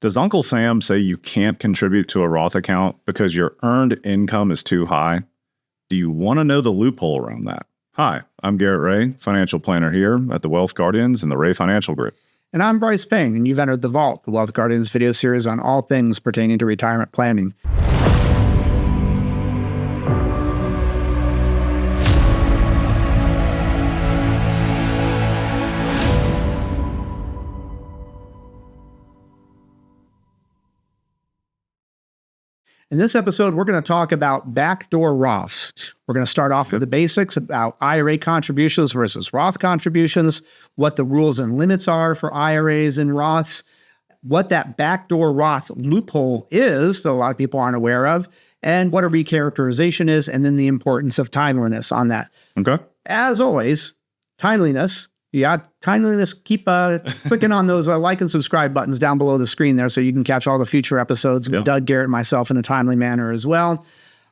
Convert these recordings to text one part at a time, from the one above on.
Does Uncle Sam say you can't contribute to a Roth account because your earned income is too high? Do you want to know the loophole around that? Hi, I'm Garrett Ray, financial planner here at the Wealth Guardians and the Ray Financial Group. And I'm Brice Payne, and you've entered The Vault, the Wealth Guardians video series on all things pertaining to retirement planning. In this episode, we're going to talk about backdoor Roths. We're going to start off with the basics about IRA contributions versus Roth contributions, what the rules and limits are for IRAs and Roths, what that backdoor Roth loophole is that a lot of people aren't aware of, and what a recharacterization is, and then the importance of timeliness on that. Okay. As always, timeliness. Yeah, timeliness. Keep clicking on those like and subscribe buttons down below the screen there so you can catch all the future episodes with Doug, Garrett, and myself in a timely manner as well.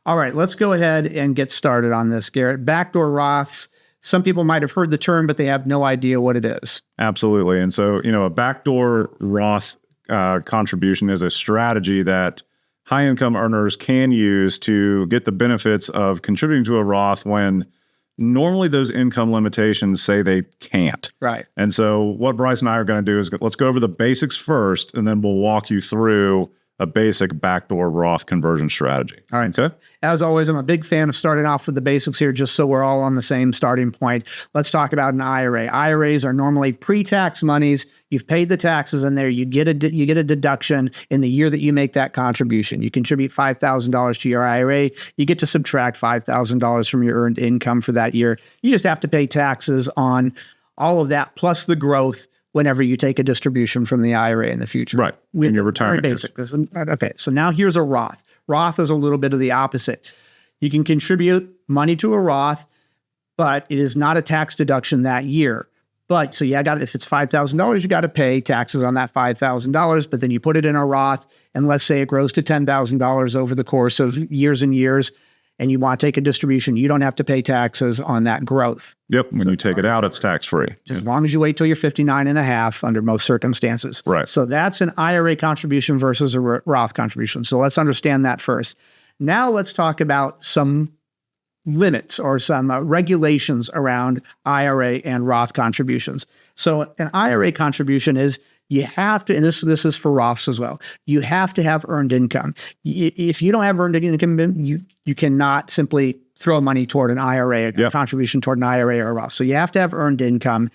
All right, let's go ahead and get started on this, Garrett. Backdoor Roths. Some people might have heard the term, but they have no idea what it is. Absolutely. And so, a backdoor Roth contribution is a strategy that high-income earners can use to get the benefits of contributing to a Roth when normally those income limitations say they can't. Right. And so what Brice and I are going to do is let's go over the basics first, and then we'll walk you through a basic backdoor Roth conversion strategy. All right. Okay. As always, I'm a big fan of starting off with the basics here, just so we're all on the same starting point. Let's talk about an IRA. IRAs are normally pre-tax monies. You've paid the taxes in there. You get a deduction in the year that you make that contribution. You contribute $5,000 to your IRA. You get to subtract $5,000 from your earned income for that year. You just have to pay taxes on all of that plus the growth whenever you take a distribution from the IRA in the future. Right. In your retirement. Very basic. Okay. So now here's a Roth. Roth is a little bit of the opposite. You can contribute money to a Roth, but it is not a tax deduction that year. But so if it's $5,000, you got to pay taxes on that $5,000, but then you put it in a Roth, and let's say it grows to $10,000 over the course of years and years, and you want to take a distribution, you don't have to pay taxes on that growth. Yep. When you take it out, it's tax-free. As long as you wait till you're 59 and a half under most circumstances. Right. So that's an IRA contribution versus a Roth contribution. So let's understand that first. Now let's talk about some limits or some regulations around IRA and Roth contributions. So an IRA contribution is you have to, and this is for Roths as well, you have to have earned income. If you don't have earned income, you cannot simply throw money toward an IRA, a contribution toward an IRA or a Roth. So you have to have earned income.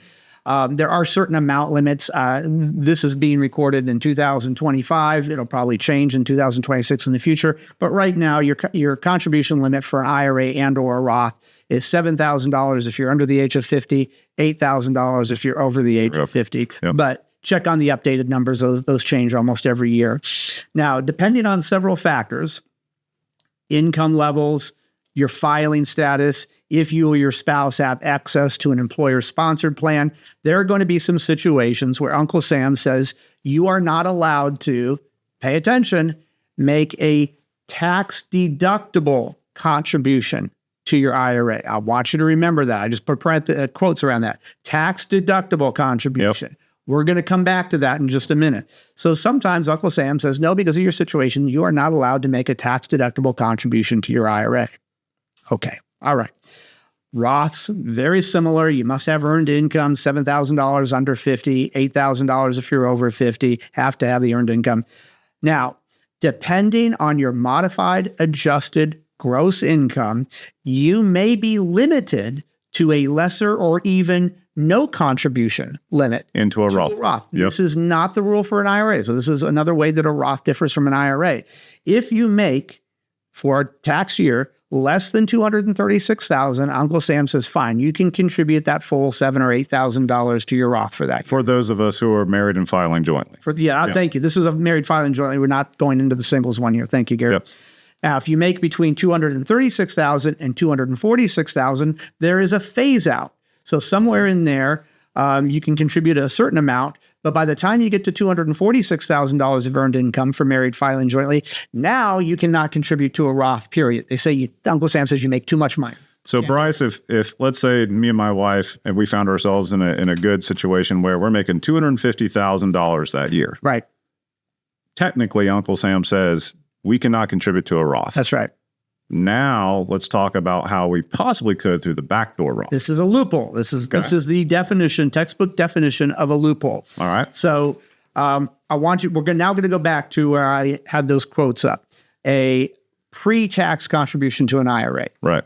There are certain amount limits. This is being recorded in 2025. It'll probably change in 2026 in the future. But right now, your contribution limit for an IRA and or a Roth is $7,000 if you're under the age of 50, $8,000 if you're over the age of 50. Yep. But check on the updated numbers. Those change almost every year. Now, depending on several factors, income levels, your filing status, if you or your spouse have access to an employer-sponsored plan, there are going to be some situations where Uncle Sam says you are not allowed to, pay attention, make a tax-deductible contribution to your IRA. I want you to remember that. I just put quotes around that. Tax-deductible contribution. Yep. We're going to come back to that in just a minute. So sometimes Uncle Sam says, no, because of your situation, you are not allowed to make a tax-deductible contribution to your IRA. Okay. All right. Roths, very similar. You must have earned income, $7,000 under 50, $8,000 if you're over 50, have to have the earned income. Now, depending on your modified adjusted gross income, you may be limited to a lesser or even no contribution limit into a Roth. Yep. This is not the rule for an IRA. So this is another way that a Roth differs from an IRA. If you make, for a tax year, less than $236,000, Uncle Sam says, fine, you can contribute that full $7,000 or $8,000 to your Roth for that. For those of us who are married and filing jointly. Thank you. This is a married filing jointly. We're not going into the singles one here. Thank you, Garrett. Yep. Now, if you make between $236,000 and $246,000, there is a phase out. So somewhere in there, you can contribute a certain amount, but by the time you get to $246,000 of earned income for married filing jointly, now you cannot contribute to a Roth, period. They say, Uncle Sam says you make too much money. So Brice, if let's say me and my wife, and we found ourselves in a good situation where we're making $250,000 that year. Right. technically Uncle Sam says we cannot contribute to a Roth. That's right. Now let's talk about how we possibly could through the backdoor Roth. This is a loophole. This is the definition, textbook definition of a loophole. All right. So I want you. We're now going to go back to where I had those quotes up. A pre-tax contribution to an IRA. Right.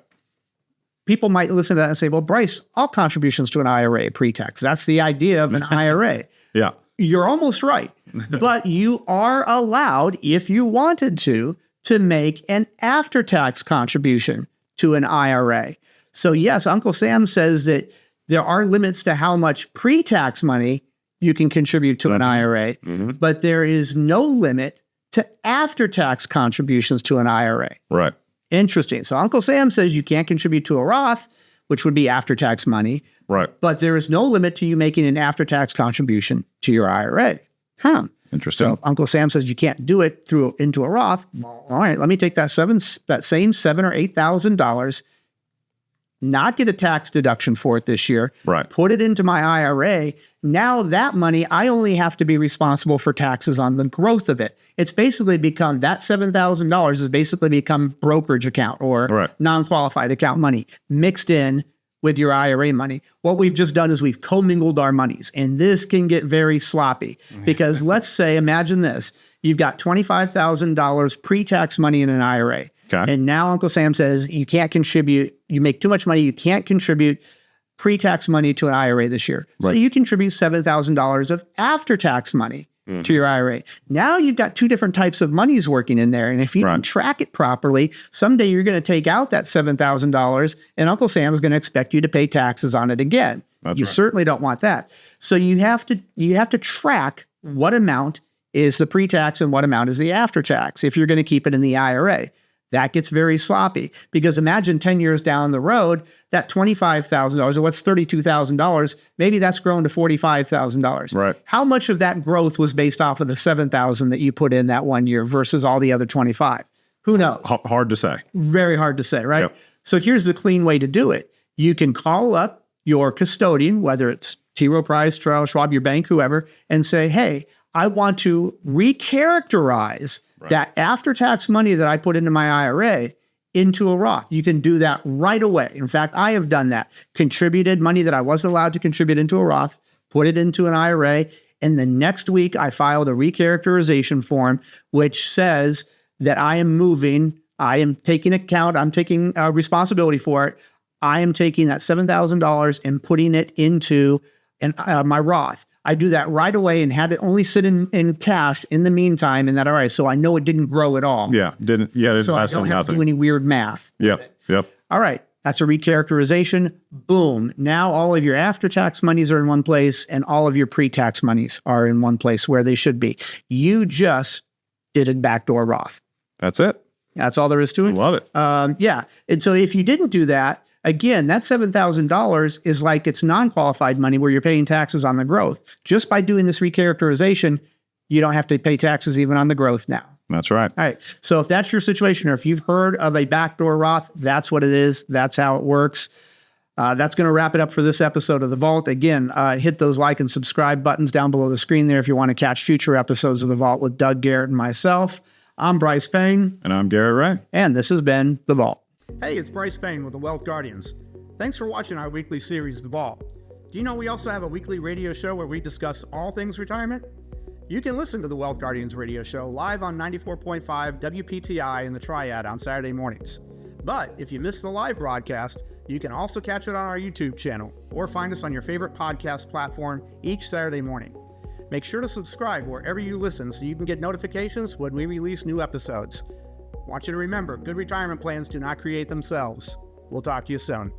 People might listen to that and say, "Well, Brice, all contributions to an IRA pre-tax. That's the idea of an IRA." Yeah. You're almost right, but you are allowed, if you wanted to make an after-tax contribution to an IRA. So yes, Uncle Sam says that there are limits to how much pre-tax money you can contribute to an IRA, but there is no limit to after-tax contributions to an IRA. Right. Interesting. So Uncle Sam says you can't contribute to a Roth, which would be after-tax money. Right. But there is no limit to you making an after-tax contribution to your IRA. Interesting. So Uncle Sam says you can't do it into a Roth. Well, all right, let me take that same $7,000 or $8,000, not get a tax deduction for it this year. Right. Put it into my IRA. Now that money, I only have to be responsible for taxes on the growth of it. It's basically become, that $7,000 has basically become brokerage account or non-qualified account money mixed in with your IRA money. What we've just done is we've commingled our monies, and this can get very sloppy because let's say, imagine this, you've got $25,000 pre-tax money in an IRA. Okay. And now Uncle Sam says you can't contribute, you make too much money, you can't contribute pre-tax money to an IRA this year. So you contribute $7,000 of after-tax money to your IRA. Now you've got two different types of monies working in there. And if you can track it properly, someday you're going to take out that $7,000 and Uncle Sam is going to expect you to pay taxes on it again. You certainly don't want that. So you have to track what amount is the pre-tax and what amount is the after-tax if you're going to keep it in the IRA. That gets very sloppy because imagine 10 years down the road, that $25,000 or what's $32,000, maybe that's grown to $45,000. Right. How much of that growth was based off of the $7,000 that you put in that 1 year versus all the other 25? Who knows? Hard to say. Very hard to say, right? Yep. So here's the clean way to do it. You can call up your custodian, whether it's T. Rowe Price, Charles Schwab, your bank, whoever, and say, hey, I want to recharacterize that after-tax money that I put into my IRA into a Roth. You can do that right away. In fact, I have done that. Contributed money that I wasn't allowed to contribute into a Roth, put it into an IRA, and the next week I filed a recharacterization form which says that I am taking account, I'm taking responsibility for it. I am taking that $7,000 and putting it into my Roth. I do that right away and had it only sit in cash in the meantime in that IRA, so I know it didn't grow at all. Yeah, didn't so I don't have to do any weird math. Yep. All right, that's a recharacterization. Boom. Now all of your after-tax monies are in one place and all of your pre-tax monies are in one place where they should be. You just did a backdoor Roth. That's it. That's all there is to it. Love it. Yeah. And so if you didn't do that, again, that $7,000 is like it's non-qualified money where you're paying taxes on the growth. Just by doing this recharacterization, you don't have to pay taxes even on the growth now. That's right. All right. So if that's your situation, or if you've heard of a backdoor Roth, that's what it is. That's how it works. That's going to wrap it up for this episode of The Vault. Again, hit those like and subscribe buttons down below the screen there if you want to catch future episodes of The Vault with Doug, Garrett, and myself. I'm Brice Payne. And I'm Garrett Ray. And this has been The Vault. Hey, it's Brice Payne with the Wealth Guardians. Thanks for watching our weekly series, The Vault. Do you know we also have a weekly radio show where we discuss all things retirement? You can listen to the Wealth Guardians radio show live on 94.5 WPTI in the Triad on Saturday mornings. But if you missed the live broadcast, you can also catch it on our YouTube channel or find us on your favorite podcast platform each Saturday morning. Make sure to subscribe wherever you listen so you can get notifications when we release new episodes. Want you to remember, good retirement plans do not create themselves. We'll talk to you soon.